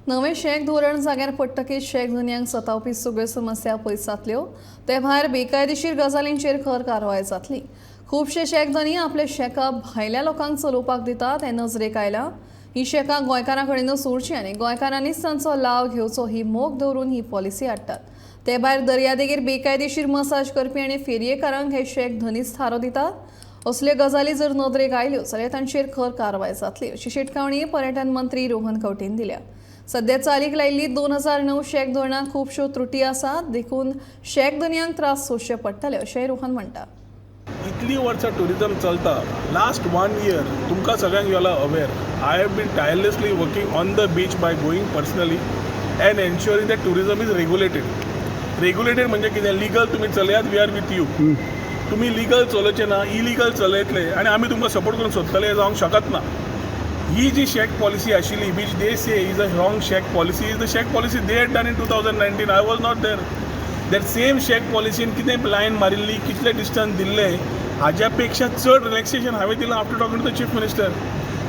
नवे शेक धोरण जाग्यार पडटकीच शेक धन्यांक सतावपी सगळ्यो समस्या पयस जातल्यो। ते भायर बेकायदेशीर गजालींचेर खर कारवाय जातली। खुबशे शेक धनी आपले शेकां भायल्या लोकांक चलोवपाक दितात हे नजरेक आयला। ही शेकां गोंयकारां कडेनूच उरची आनी गोंयकारांनीच तांचो लाव घेवचो ही मोख दवरून ही पॉलिसी हाडटात। ते भायर दर्यादेगेर बेकायदेशीर मसाज करपी आनी फेरयेकारांक हे शेक धनीच थारो दितात। असल्यो गजाली जर नदरेक आयल्यो जाल्यार तांचेर खर कारवाय जातली अशी शिटकावणी पर्यटन मंत्री रोहन खंवटेन दिल्या। सध्या चालीक लायिल्ली 2009 शेक धोरणांत खुबश्यो त्रुटी आसात, देखून शेक धन्यांक त्रास सोंसचे पडटले अशेंय रोहन म्हणटा। इतली वर्सां टुरिजम चलता, लास्ट 1 year तुमकां सगळ्यांक you are aware I have been tirelessly working on the beach by going personally and ensuring that tourism is regulated म्हणजे कितें लिगल तुमी चलयात वी आर विथ यू तुमी लिगल चलोवचे ना इलिगल चलयतले आनी आमी तुमकां सपोर्ट करून सोदतले हे जावंक शकत ना। ही जी शेक पॉलिसी आशिल्ली वीच they say is a wrong shack policy is the shack policy they had done in 2019 I was not there that same shack पॉलिसीन कितें लायन मारिल्ली कितले डिस्टन्स दिल्ले हाज्या पेक्षा चड रिलॅक्सेशन हांवें दिलां after talking to the chief minister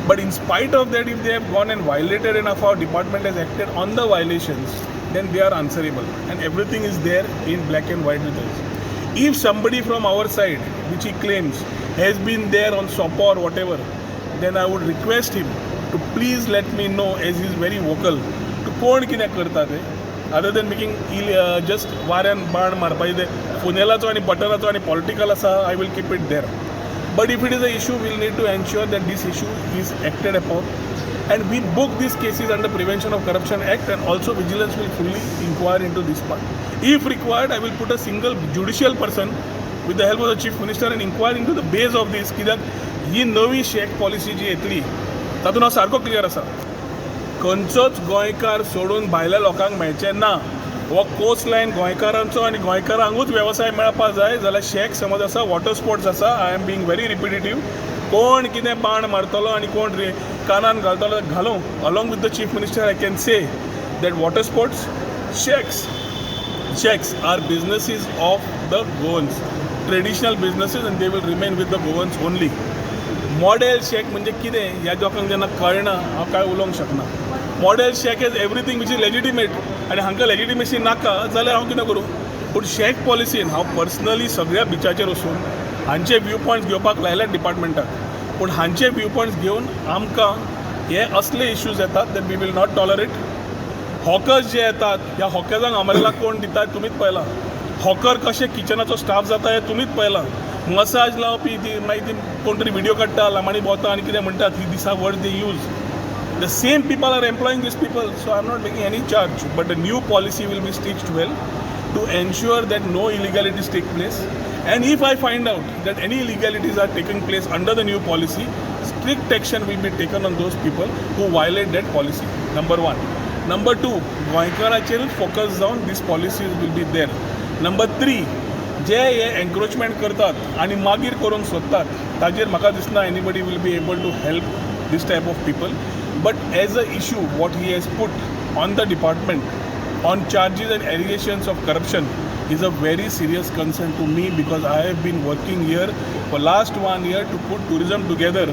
but in spite of that if they have gone and violated and of our department has acted on the violations then they are answerable and everything is there in black and white with us. If somebody from our side which he claims has been there on SOPA or whatever, then I would request him to please let me know as he is very vocal to कोण कितें करता ते other than making just वाऱ्यान बाण मारपाचे ते फुनेलाचो आनी बटनाचो आनी political आसा I will keep it there. But if it is an issue, we will need to ensure that this issue is acted upon. And we book these cases under Prevention of Corruption Act and also vigilance will fully inquire into this part. If required, I will put a single judicial person with the help of the Chief Minister and inquire into the base of this कित्याक ही नवी शेक policy जी येतली तातूंत हांव सारको clear आसा खंयचोच गोंयकार सोडून भायल्या लोकांक मेळचे ना हो कोस्ट लायन गोंयकारांचो आनी गोंयकारांकूच वेवसाय मेळपाक जाय जाल्यार शेक समज आसा वॉटर स्पोर्ट्स आसा I am being very repetitive कोण कितें बाण मारतलो आनी कोण कानान घालतलो घालूं along with the chief minister I can say that water sports shacks are businesses of the Goans traditional businesses and they will remain with the Goans only model shack म्हणजे कितें ह्या लोकांक जेन्ना कळना हांव कांय उलोवंक शकना model shake is everything which is legitimate आनी हांकां लेजिटिमेसी नाका जाल्यार हांव कितें करूं पूण शेक पॉलिसीन हांव पर्सनली सगळ्या बिचाचेर वचून हांचे व्यू पॉयंट्स घेवपाक लायल्यात डिपार्टमेंटाक पूण हांचे व्यू पॉयंट्स घेवन आमकां हे असले इश्यूज येतात that we will not tolerate hawkers जे येतात ह्या हॉकर्सांक आम्हाला कोण दितात तुमीच पळयलां हॉकर कशे किचनाचो स्टाफ जाता हे तुमीच पळयलां मसाज लावपी ती मागीर ती कोण तरी व्हिडिओ काडटा लांबाणी भोंवता आनी कितें म्हणटात ही दिसा word they use the same people are employing these people so I'm not making any charge but the new policy will be stitched well to ensure that no illegalities take place and if I find out that any illegalities are taking place under the new policy strict action will be taken on those people who violate that policy number 1 number 2 गोंयकाराचेर focus जावन these policies will be there number 3 जे हे encroachment करतात आनी मागीर करूंक सोदतात ताजेर म्हाका दिसना anybody will be able to help this type of people but as a issue what he has put on the department on charges and allegations of corruption is a very serious concern to me because I have been working here for last 1 year to put tourism together